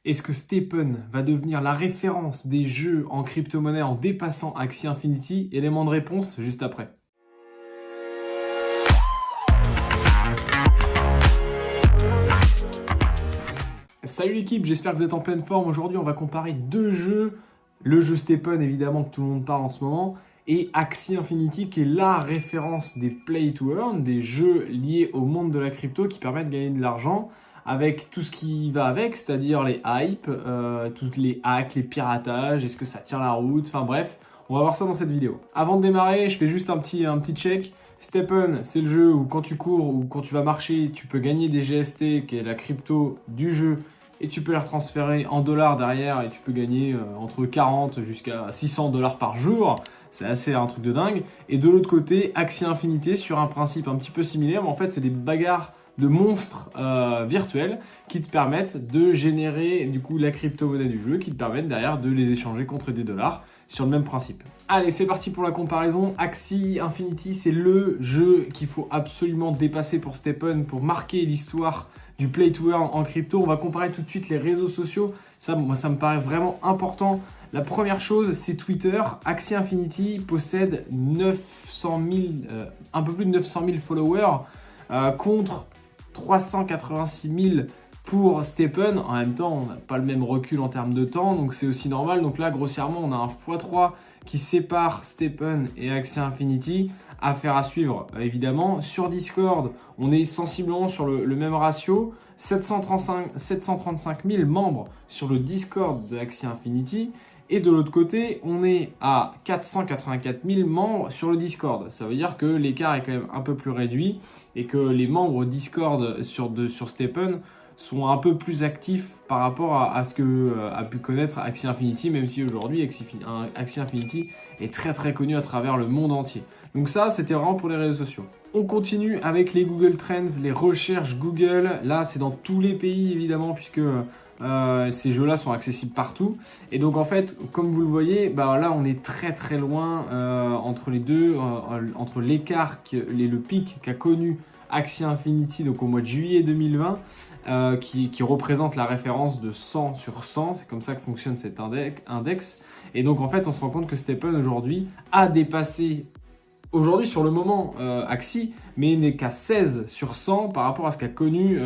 Est-ce que STEPN va devenir la référence des jeux en crypto-monnaie en dépassant Axie Infinity? Élément de réponse juste après. Salut l'équipe, j'espère que vous êtes en pleine forme. Aujourd'hui, on va comparer deux jeux. Le jeu STEPN, évidemment, que tout le monde parle en ce moment, et Axie Infinity, qui est la référence des play to earn, des jeux liés au monde de la crypto qui permettent de gagner de l'argent avec tout ce qui va avec, c'est-à-dire les hypes, tous les hacks, les piratages, est-ce que ça tient la route, enfin bref, on va voir ça dans cette vidéo. Avant de démarrer, je fais juste un petit check. STEPN, c'est le jeu où quand tu cours ou quand tu vas marcher, tu peux gagner des GST, qui est la crypto du jeu, et tu peux les retransférer en dollars derrière, et tu peux gagner entre 40 jusqu'à 600 dollars par jour. C'est assez un truc de dingue. Et de l'autre côté, Axie Infinity, sur un principe un petit peu similaire, mais en fait, c'est des bagarres de monstres virtuels qui te permettent de générer du coup la crypto-monnaie du jeu, qui te permettent derrière de les échanger contre des dollars sur le même principe. Allez, c'est parti pour la comparaison. Axie Infinity, c'est le jeu qu'il faut absolument dépasser pour STEPN, pour marquer l'histoire du play to earn en crypto. On va comparer tout de suite les réseaux sociaux. Ça, moi, ça me paraît vraiment important. La première chose, c'est Twitter. Axie Infinity possède 900 000, un peu plus de 900 000 followers contre 386 000 pour STEPN. En même temps, on n'a pas le même recul en termes de temps, donc c'est aussi normal. Donc là, grossièrement, on a un x3 qui sépare STEPN et Axie Infinity. Affaire à suivre, évidemment. Sur Discord, on est sensiblement sur le même ratio. 735 000 membres sur le Discord de Axie Infinity. Et de l'autre côté, on est à 484 000 membres sur le Discord. Ça veut dire que l'écart est quand même un peu plus réduit et que les membres Discord sur STEPN sont un peu plus actifs par rapport à ce que a pu connaître Axie Infinity, même si aujourd'hui Axie Infinity est très très connu à travers le monde entier. Donc ça, c'était vraiment pour les réseaux sociaux. On continue avec les Google Trends, les recherches Google. Là, c'est dans tous les pays évidemment, puisque ces jeux-là sont accessibles partout. Et donc en fait, comme vous le voyez, bah, là on est très très loin entre les deux, entre l'écart, le pic qu'a connu Axie Infinity donc au mois de juillet 2020, qui représente la référence de 100 sur 100. C'est comme ça que fonctionne cet index. Et donc en fait, on se rend compte que STEPN aujourd'hui a dépassé aujourd'hui sur le moment Axie, mais n'est qu'à 16 sur 100 par rapport à ce qu'a connu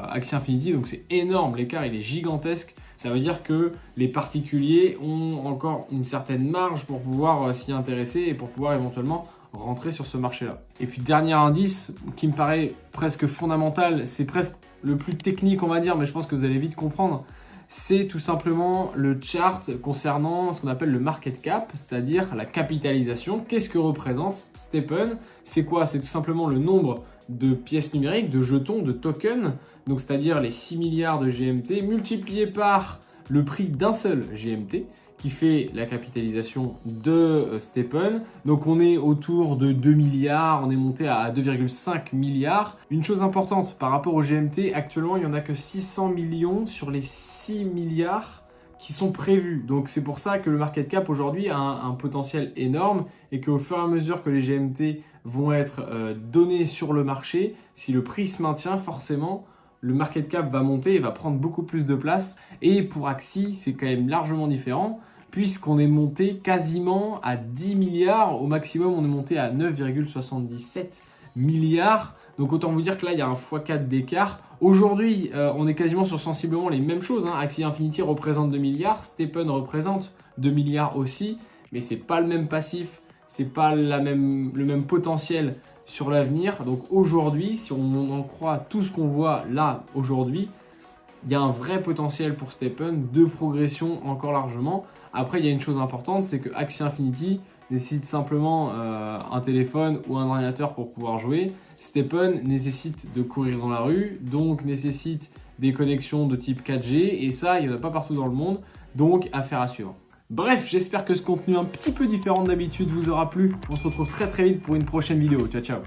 Axie Infinity. Donc c'est énorme, l'écart il est gigantesque. Ça veut dire que les particuliers ont encore une certaine marge pour pouvoir s'y intéresser et pour pouvoir éventuellement rentrer sur ce marché-là. Et puis dernier indice qui me paraît presque fondamental, c'est presque le plus technique on va dire, mais je pense que vous allez vite comprendre. C'est tout simplement le chart concernant ce qu'on appelle le market cap, c'est-à-dire la capitalisation. Qu'est-ce que représente STEPN? C'est quoi? C'est tout simplement le nombre de pièces numériques, de jetons, de tokens, donc c'est-à-dire les 6 milliards de GMT multiplié par le prix d'un seul GMT, qui fait la capitalisation de STEPN. Donc on est autour de 2 milliards, on est monté à 2,5 milliards. Une chose importante par rapport au GMT, actuellement il n'y en a que 600 millions sur les 6 milliards qui sont prévus. Donc c'est pour ça que le market cap aujourd'hui a un potentiel énorme et qu'au fur et à mesure que les GMT vont être donnés sur le marché, si le prix se maintient, forcément le market cap va monter et va prendre beaucoup plus de place. Et pour Axie, c'est quand même largement différent, puisqu'on est monté quasiment à 10 milliards. Au maximum, on est monté à 9,77 milliards. Donc autant vous dire que là, il y a un x4 d'écart. Aujourd'hui, on est quasiment sur sensiblement les mêmes choses. Axie Infinity représente 2 milliards, STEPN représente 2 milliards aussi, mais c'est pas le même passif, c'est pas le même potentiel sur l'avenir. Donc aujourd'hui, si on en croit tout ce qu'on voit là aujourd'hui, il y a un vrai potentiel pour STEPN de progression encore largement. Après, il y a une chose importante, c'est que Axie Infinity nécessite simplement un téléphone ou un ordinateur pour pouvoir jouer. STEPN nécessite de courir dans la rue, donc nécessite des connexions de type 4G, et ça, il n'y en a pas partout dans le monde, donc affaire à suivre. Bref, j'espère que ce contenu un petit peu différent d'habitude vous aura plu. On se retrouve très très vite pour une prochaine vidéo. Ciao, ciao.